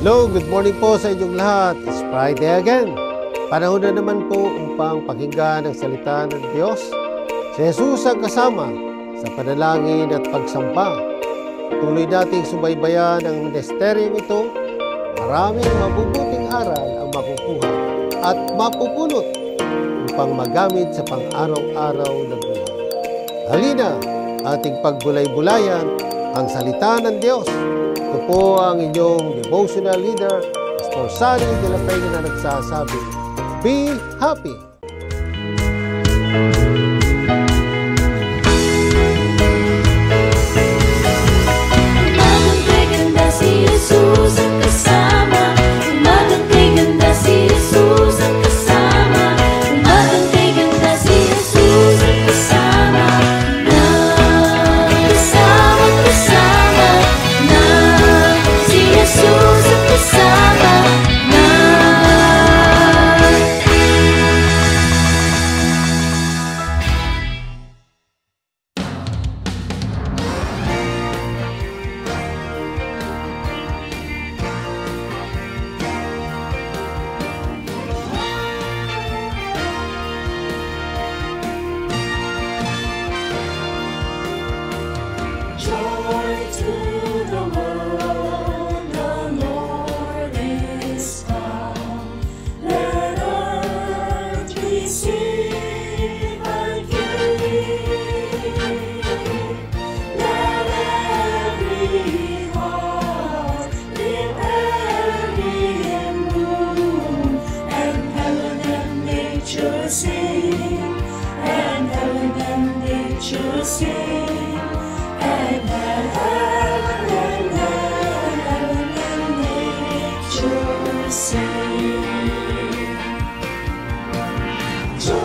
Hello, good morning po sa inyong lahat. It's Friday again. Panahon na naman po upang pakinggan ang salita ng Diyos. Si Jesus ang kasama sa panalangin at pagsamba. Tuloy nating subaybayan ang ministeryong ito. Maraming mabubuting aral ang makukuha at mapupulot upang magamit sa pang-araw-araw na buhay. Halina, ating pagbulay-bulayan ang salita ng Diyos. Ito po ang inyong devotional leader, Pastor Sunny de la Peña, na nagsasabi, Be happy! Umagang kay ganda si Jesus ang kasama. Umagang kay ganda si Jesus ang kasama. Umagang kay ganda si Jesus ang kasama. Kasama na si Jesus ang kasama na. Joy to the world, the Lord is come. Let earth receive her King. Let every heart prepare Him room, and heaven and nature sing, and heaven and nature sing. And heaven and nature sing. Joy,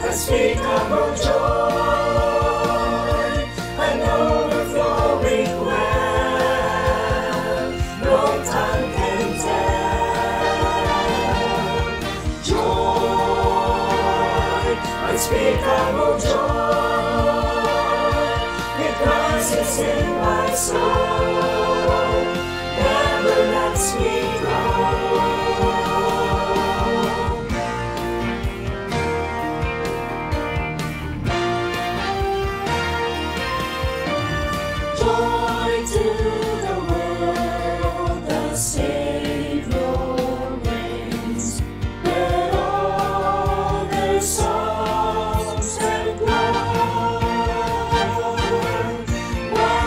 unspeakable joy, an overflowing well, no tongue can tell. Joy, unspeakable joy, rises in my soul, never lets me go. Joy to the world, the Savior reigns. Let all their songs and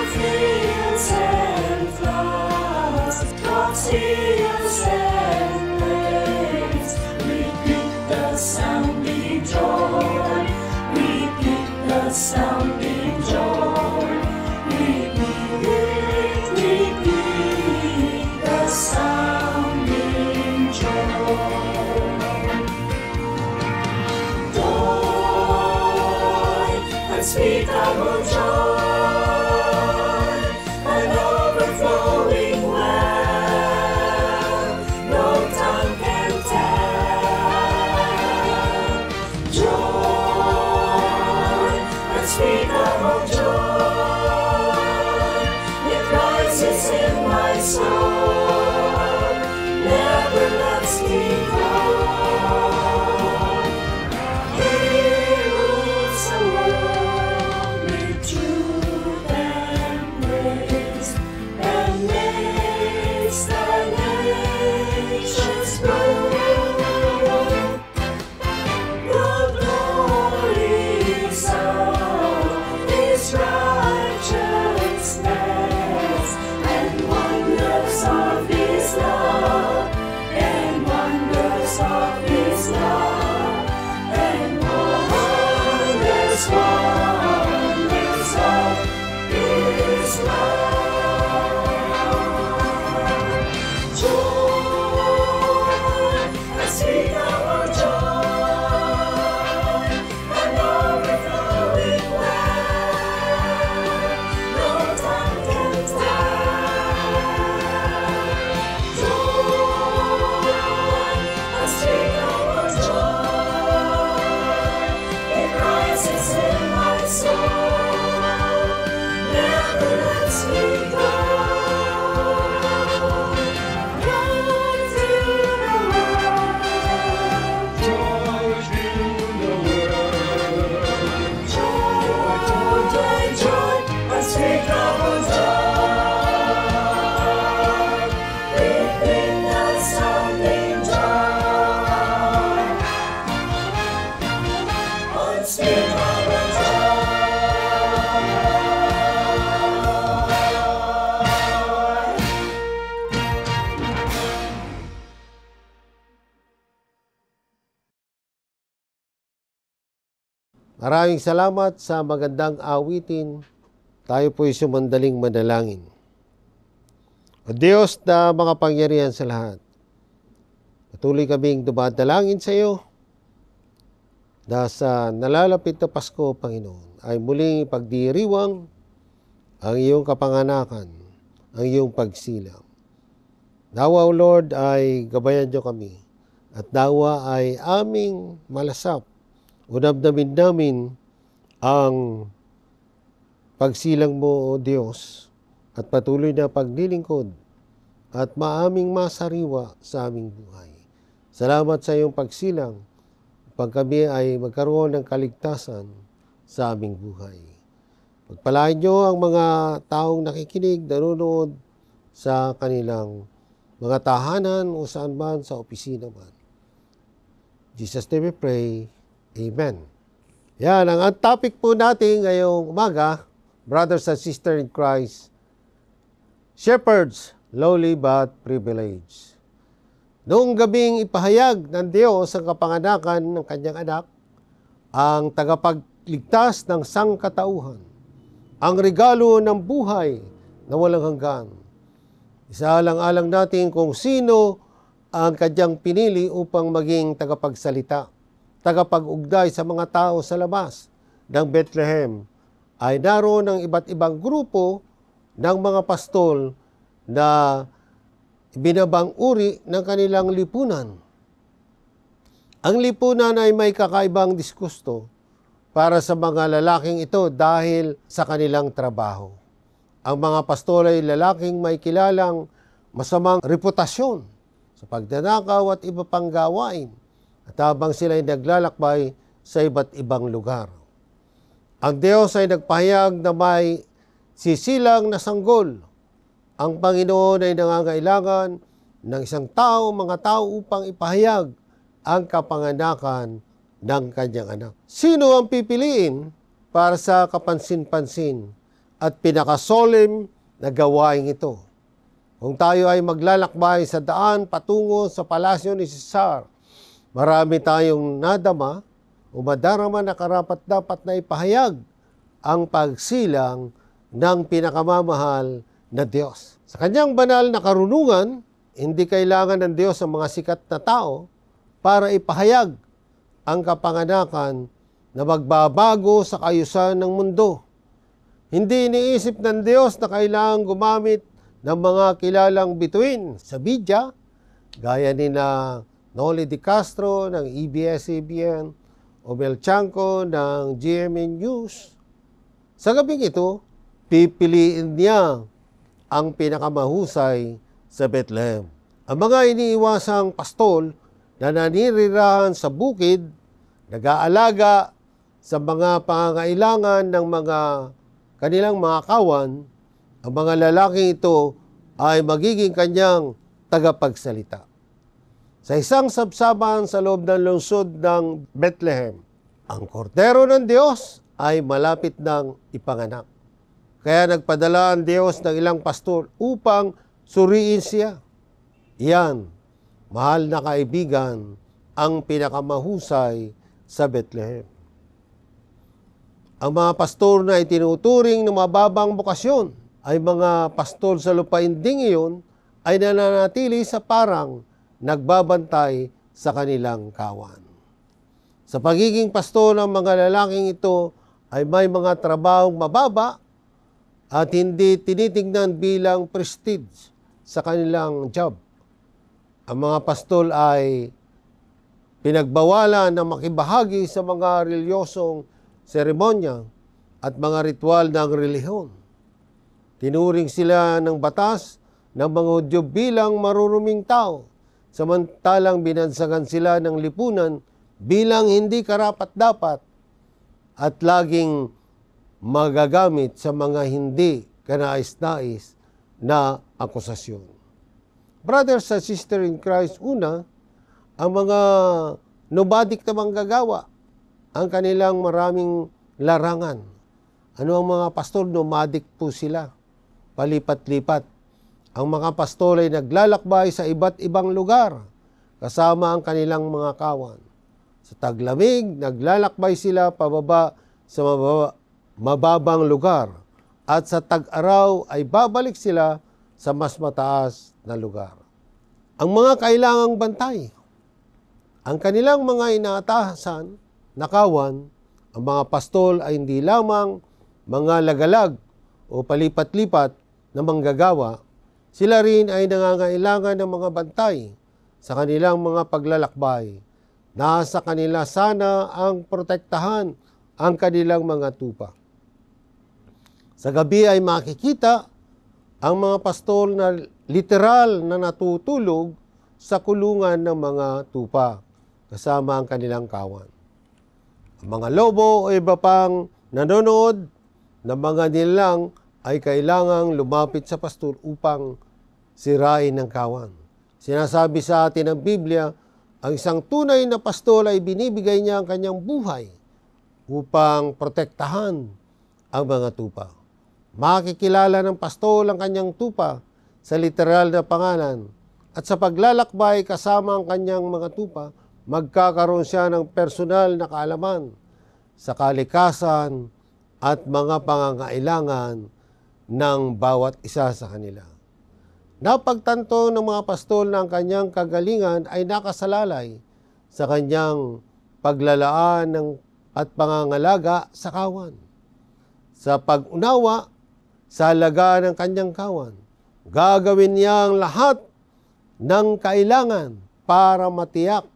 fields and floods, God's hills and plains, repeat the sounding joy, repeat the sounding joy, repeat the sounding joy. Joy, unspeakable joy, an overflowing well, no tongue can tell. Joy, unspeakable joy, it rises in my soul, never lets me go. He rules the world with truth Maraming salamat sa magandang awitin. Tayo po'y sumandaling manalangin. O Diyos na makapangyarihan sa lahat, patuloy kaming dumadalangin sa iyo na sa nalalapit na Pasko, Panginoon, ay muling pagdiriwang ang iyong kapanganakan, ang iyong pagsilang. Nawa, O Lord, ay gabayan niyo kami at nawa ay aming malasap. Unamdamin namin ang pagsilang mo, O Diyos, at patuloy na paglilingkod at maaming masariwa sa aming buhay. Salamat sa iyong pagsilang pag kami ay magkaroon ng kaligtasan sa aming buhay. Pagpalain niyo ang mga taong nakikinig, nanonood sa kanilang mga tahanan o saan man sa opisina man. Jesus name we pray. Amen. Yan, ang topic po natin ngayong umaga, brothers and sisters in Christ, shepherds, lowly but privileged. Noong gabing ipahayag ng Diyos ang kapanganakan ng kanyang anak, ang tagapagligtas ng sangkatauhan, ang regalo ng buhay na walang hanggan. Isaalang-alang natin kung sino ang kanyang pinili upang maging tagapagsalita, tagapag-ugday sa mga tao sa labas ng Bethlehem, ay naroon ng iba't ibang grupo ng mga pastol na binabang uri ng kanilang lipunan. Ang lipunan ay may kakaibang diskusto para sa mga lalaking ito dahil sa kanilang trabaho. Ang mga pastol ay lalaking may kilalang masamang reputasyon sa pagdanakaw at iba pang gawain, at habang sila ay naglalakbay sa iba't ibang lugar. Ang Diyos ay nagpahayag na may sisilang na sanggol. Ang Panginoon ay nangangailangan ng isang tao, mga tao upang ipahayag ang kapanganakan ng kanyang anak. Sino ang pipiliin para sa kapansin-pansin at pinakasolemn na gawain ito? Kung tayo ay maglalakbay sa daan patungo sa palasyo ni Cesar, marami tayong nadama o madarama na karapat-dapat na ipahayag ang pagsilang ng pinakamamahal na Diyos. Sa kanyang banal na karunungan, hindi kailangan ng Diyos ang mga sikat na tao para ipahayag ang kapanganakan na magbabago sa kaayusan ng mundo. Hindi iniisip ng Diyos na kailangan gumamit ng mga kilalang bituin sa media, gaya ni na Noli De Castro ng ABS-CBN o Mel Chanco ng GMA News. Sa gabing ito, pipiliin niya ang pinakamahusay sa Bethlehem. Ang mga iniiwasang pastol na nanirirahan sa bukid, nag-aalaga sa mga pangangailangan ng mga kanilang mga kawan, ang mga lalaking ito ay magiging kanyang tagapagsalita. Sa isang sabsaban sa loob ng lungsod ng Bethlehem, ang kordero ng Diyos ay malapit ng ipanganak. Kaya nagpadala ang Diyos ng ilang pastor upang suriin siya. Iyan, mahal na kaibigan, ang pinakamahusay sa Bethlehem. Ang mga pastor na itinuturing ng mababang bokasyon ay mga pastor sa lupainding iyon ay nananatili sa parang nagbabantay sa kanilang kawan. Sa pagiging pastor ng mga lalaking ito ay may mga trabahong mababa at hindi tinitingnan bilang prestige sa kanilang job. Ang mga pastol ay pinagbawalan na makibahagi sa mga reliyosong seremonya at mga ritual ng relihiyon. Tinuring sila ng batas ng mga Hudyo bilang maruruming tao, samantalang binansagan sila ng lipunan bilang hindi karapat-dapat at laging magagamit sa mga hindi kanais-nais na akusasyon. Brothers and sisters in Christ, una, ang mga nomadic na manggagawa, ang kanilang maraming larangan. Ano ang mga pastor? Nomadic po sila, palipat-lipat. Ang mga pastor ay naglalakbay sa iba't ibang lugar kasama ang kanilang mga kawan. Sa taglamig, naglalakbay sila pababa sa mababang lugar. At sa tag-araw ay babalik sila sa mas mataas na lugar. Ang mga kailangang bantay. Ang kanilang mga inaatasan, nakawan, ang mga pastol ay hindi lamang mga lagalag o palipat-lipat na manggagawa, sila rin ay nangangailangan ng mga bantay sa kanilang mga paglalakbay. Nasa kanila sana ang protektahan ang kanilang mga tupa. Sa gabi ay makikita ang mga pastol na literal na natutulog sa kulungan ng mga tupa kasama ang kanilang kawan. Ang mga lobo o iba pang nanonood na mga nilalang ay kailangang lumapit sa pastol upang sirain ang kawan. Sinasabi sa atin ng Biblia, ang isang tunay na pastol ay binibigay niya ang kanyang buhay upang protektahan ang mga tupa. Makikilala ng pastol ang kanyang tupa sa literal na pangalan at sa paglalakbay kasama ang kanyang mga tupa, magkakaroon siya ng personal na kaalaman sa kalikasan at mga pangangailangan ng bawat isa sa kanila. Napagtanto ng mga pastol na ang kanyang kagalingan ay nakasalalay sa kanyang paglalaan at pangangalaga sa kawan. Sa pag-unawa sa alagaan ng kanyang kawan, gagawin niya ang lahat ng kailangan para matiyak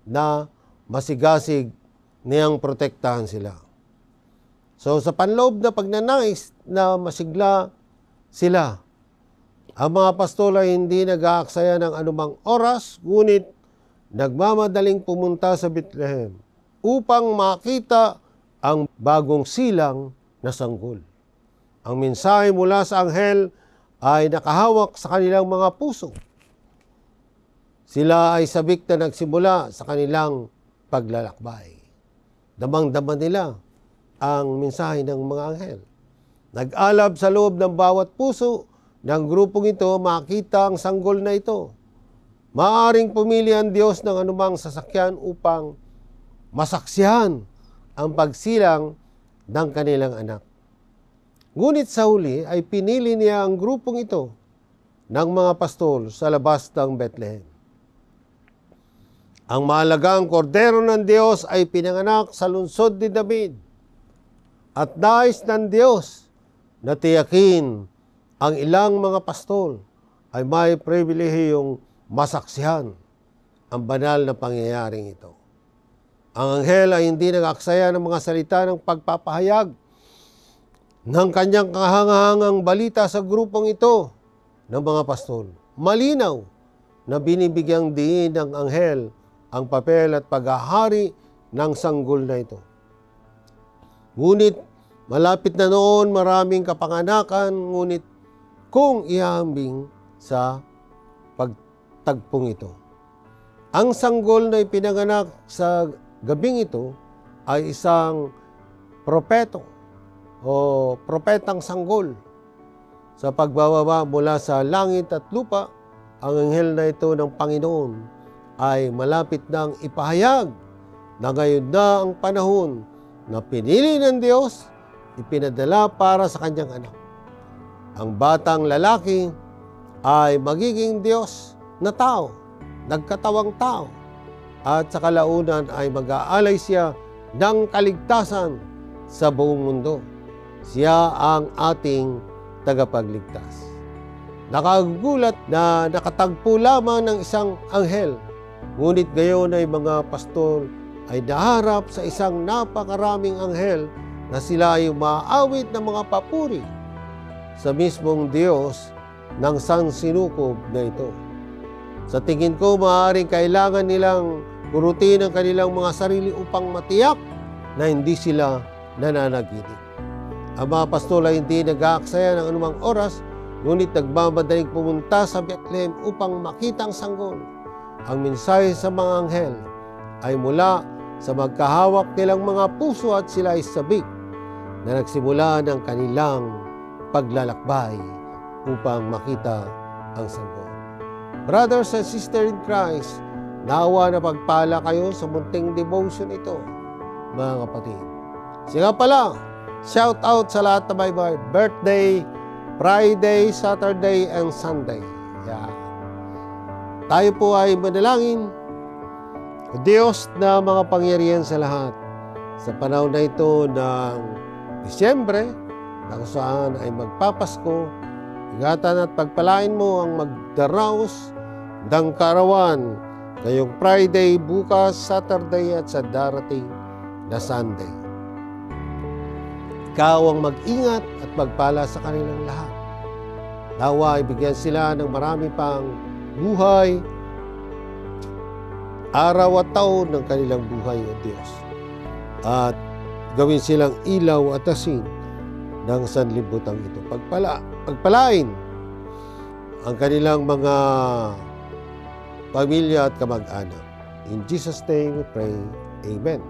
na masigasig niyang protektahan sila. So sa panloob na pagnanais na masigla sila, ang mga pastol ay hindi nag-aaksaya ng anumang oras, ngunit nagmamadaling pumunta sa Bethlehem upang makita ang bagong silang na sanggol. Ang mensahe mula sa anghel ay nakahawak sa kanilang mga puso. Sila ay sabik na nagsimula sa kanilang paglalakbay. Damang-dama nila ang mensahe ng mga anghel. Nag-alab sa loob ng bawat puso ng grupong ito makita ang sanggol na ito. Maaring pumili ang Diyos ng anumang sasakyan upang masaksihan ang pagsilang ng kanilang anak. Ngunit sa huli ay pinili niya ang grupong ito ng mga pastol sa labas ng Bethlehem. Ang mahalagang kordero ng Diyos ay pinanganak sa lungsod ni David at nais ng Diyos na tiyakin ang ilang mga pastol ay may pribilehiyong masaksihan ang banal na pangyayaring ito. Ang anghel ay hindi nag-aksaya ng mga salita ng pagpapahayag ng kanyang kahangahangang balita sa grupong ito ng mga pastol. Malinaw na binibigyang diin ng anghel ang papel at paghahari ng sanggol na ito. Ngunit malapit na noon maraming kapanganakan, ngunit kung ihambing sa pagtagpong ito. Ang sanggol na ipinanganak sa gabing ito ay isang propeto o propetang sanggol. Sa pagbababa mula sa langit at lupa, ang anghel na ito ng Panginoon ay malapit nang ipahayag na ngayon na ang panahon na pinili ng Diyos, ipinadala para sa kanyang anak. Ang batang lalaki ay magiging Diyos na tao, nagkatawang tao, at sa kalaunan ay mag-aalay siya ng kaligtasan sa buong mundo. Siya ang ating tagapagligtas. Nakagulat na nakatagpo lamang ng isang anghel, ngunit gayon ay mga pastol ay naharap sa isang napakaraming anghel na sila ay umaawit ng mga papuri sa mismong Diyos ng sansinukob na ito. Sa tingin ko, maaaring kailangan nilang kurutin ang kanilang mga sarili upang matiyak na hindi sila nananaginip. Ang mga pastol ay hindi nag-aaksaya ng anumang oras, ngunit nagmamadaling pumunta sa Bethlehem upang makita ang sanggol. Ang mensahe sa mga anghel ay mula sa magkahawak nilang mga puso at sila ay sabik na nagsimula ng kanilang paglalakbay upang makita ang sanggol. Brothers and sisters in Christ, Nawa na pagpala kayo sa munting devotion ito, mga kapatid. Siya pala, shout out sa lahat na may birthday, Friday, Saturday, and Sunday. Yeah. Tayo po ay manalangin. O Diyos na mga pangyarihan sa lahat, sa panahon na ito ng Disyembre, na kung saan ay magpapasko, ingatan at pagpalain mo ang magdaraos ng kaarawan ngayong Friday, bukas, Saturday at sa darating na Sunday. Ikaw ang mag-ingat at magpala sa kanilang lahat. Nawa ibigyan sila ng marami pang buhay, araw at taon ng kanilang buhay, O Diyos. At gawin silang ilaw at asin ng sanlibutan ito. Pagpalain ang kanilang mga pamilya at kamag-anak. In Jesus' name we pray. Amen.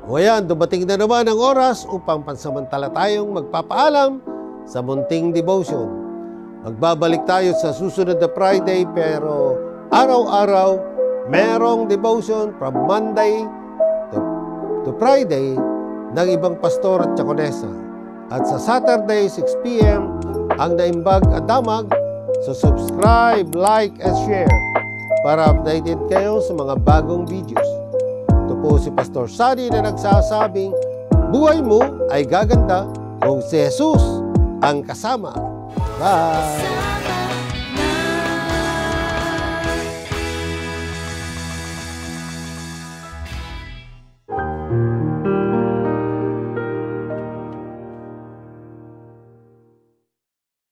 O ayan, dumating na naman ang oras upang pansamantala tayong magpapaalam sa munting devotion. Magbabalik tayo sa susunod na Friday, pero araw-araw merong devotion from Monday to Friday ng ibang pastor at tsakonesa. At sa Saturday, 6 p.m., ang naimbag at damag. So subscribe, like, and share para updated kayo sa mga bagong videos. Ito po si Pastor Sunny na nagsasabing, buhay mo ay gaganda kung si Jesus ang kasama. Bye!